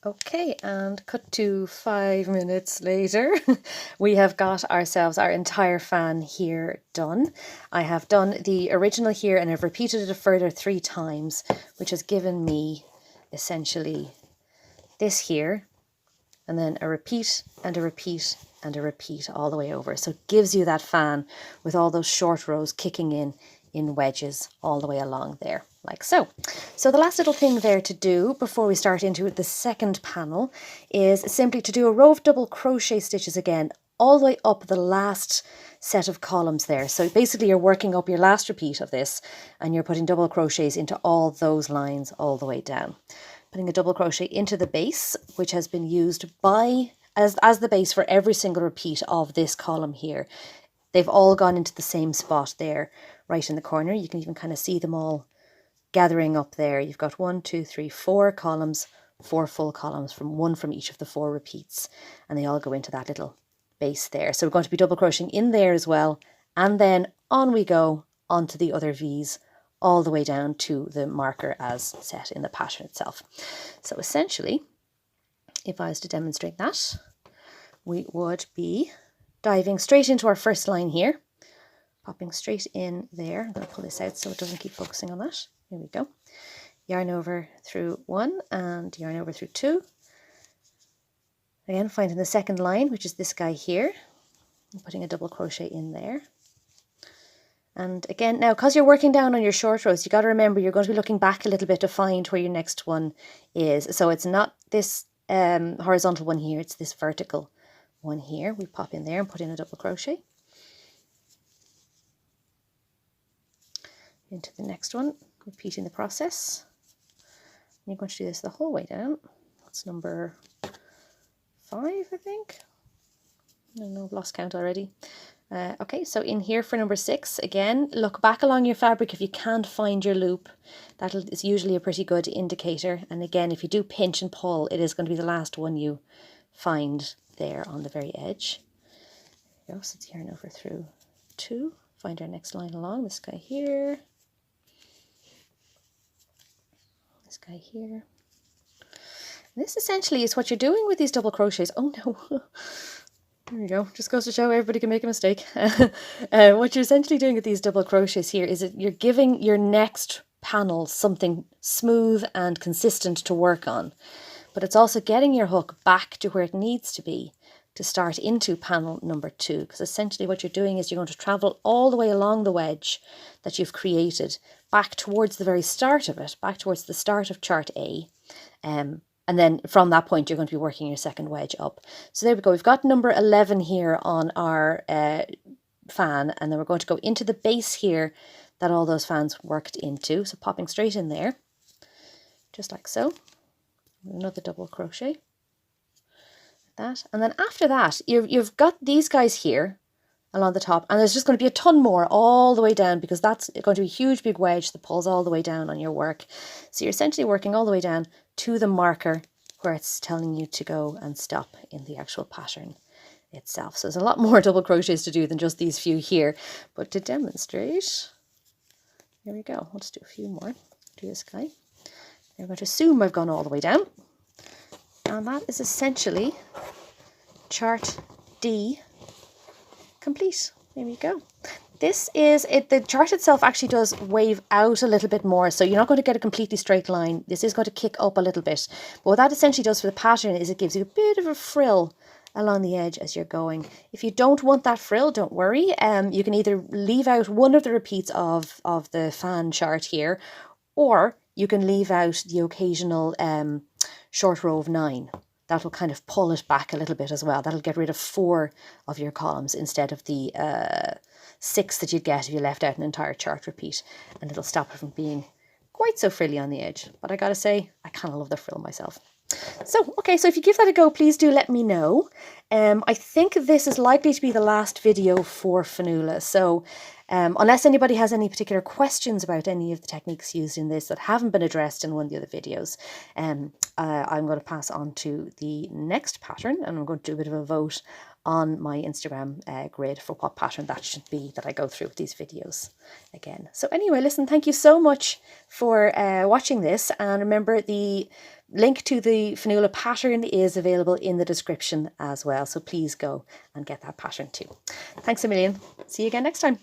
Okay, and cut to 5 minutes later, we have got ourselves our entire fan here done. I have done the original here and I've repeated it a further 3 times, which has given me essentially this here, and then a repeat and a repeat and a repeat all the way over. So it gives you that fan with all those short rows kicking in wedges all the way along there, like so. So the last little thing there to do before we start into the second panel is simply to do a row of double crochet stitches again, all the way up the last set of columns there. So basically you're working up your last repeat of this and you're putting double crochets into all those lines all the way down. Putting a double crochet into the base, which has been used as the base for every single repeat of this column here. They've all gone into the same spot there, right in the corner. You can even kind of see them all gathering up there. You've got 1, 2, 3, 4 columns, 4 full columns, one from each of the 4 repeats, and they all go into that little base there. So we're going to be double crocheting in there as well, and then on we go onto the other V's, all the way down to the marker as set in the pattern itself. So essentially, if I was to demonstrate that, we would be diving straight into our first line here, popping straight in there. I'm going to pull this out so it doesn't keep focusing on that. Here we go. Yarn over through 1 and yarn over through 2. Again, finding the second line, which is this guy here, and putting a double crochet in there. And again, now because you're working down on your short rows, you got to remember you're going to be looking back a little bit to find where your next one is. So it's not this horizontal one here, it's this vertical one here. We pop in there and put in a double crochet into the next one, repeating the process. You're going to do this the whole way down. That's number 5, I think. I don't know, I've lost count already. Okay, so in here for number 6, again, look back along your fabric if you can't find your loop. That is usually a pretty good indicator. And again, if you do pinch and pull, it is going to be the last one you find there on the very edge. There we go, so it's yarn over through 2. Find our next line along, this guy here. This guy here. And this essentially is what you're doing with these double crochets. Oh no. There you go. Just goes to show everybody can make a mistake. What you're essentially doing with these double crochets here is that you're giving your next panel something smooth and consistent to work on. But it's also getting your hook back to where it needs to be to start into panel number 2. Because essentially what you're doing is you're going to travel all the way along the wedge that you've created back towards the very start of it, back towards the start of chart A. And then from that point, you're going to be working your second wedge up. So there we go. We've got number 11 here on our fan. And then we're going to go into the base here that all those fans worked into. So popping straight in there, just like so. Another double crochet. Like that. And then after that, you've got these guys here along the top. And there's just going to be a ton more all the way down because that's going to be a huge big wedge that pulls all the way down on your work. So you're essentially working all the way down to the marker where it's telling you to go and stop in the actual pattern itself. So there's a lot more double crochets to do than just these few here. But to demonstrate, here we go. Let's do a few more. Do this guy. I'm going to assume I've gone all the way down. And that is essentially chart D complete. There we go. This is it. The chart itself actually does wave out a little bit more, so you're not going to get a completely straight line. This is going to kick up a little bit. But what that essentially does for the pattern is it gives you a bit of a frill along the edge as you're going. If you don't want that frill, don't worry. You can either leave out one of the repeats of the fan chart here, or you can leave out the occasional short row of 9. That will kind of pull it back a little bit as well. That'll get rid of 4 of your columns instead of the 6 that you'd get if you left out an entire chart repeat. And it'll stop it from being quite so frilly on the edge. But I gotta say, I kind of love the frill myself. So, okay, so if you give that a go, please do let me know. I think this is likely to be the last video for Finola. So unless anybody has any particular questions about any of the techniques used in this that haven't been addressed in one of the other videos, I'm going to pass on to the next pattern, and I'm going to do a bit of a vote on my Instagram grid for what pattern that should be that I go through with these videos again. So anyway, listen, thank you so much for watching this, and remember the link to the Finola pattern is available in the description as well. So please go and get that pattern too. Thanks a million. See you again next time.